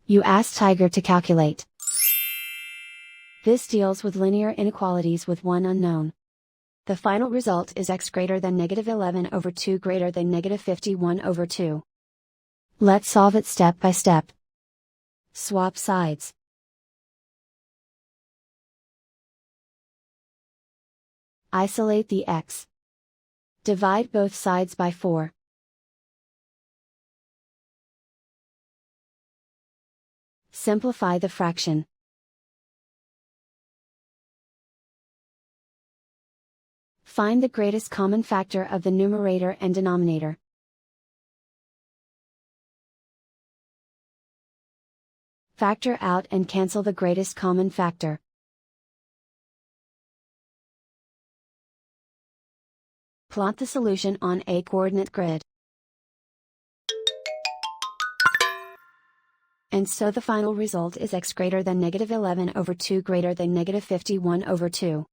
You ask Tiger to calculate. This deals with linear inequalities with one unknown. The final result is x greater than -11/2 greater than -51/2. Let's solve it step by step. Swap sides. Isolate the x. Divide both sides by 4. Simplify the fraction. Find the greatest common factor of the numerator and denominator. Factor out and cancel the greatest common factor. Plot the solution on a coordinate grid. And so the final result is x greater than -11/2 greater than -51/2.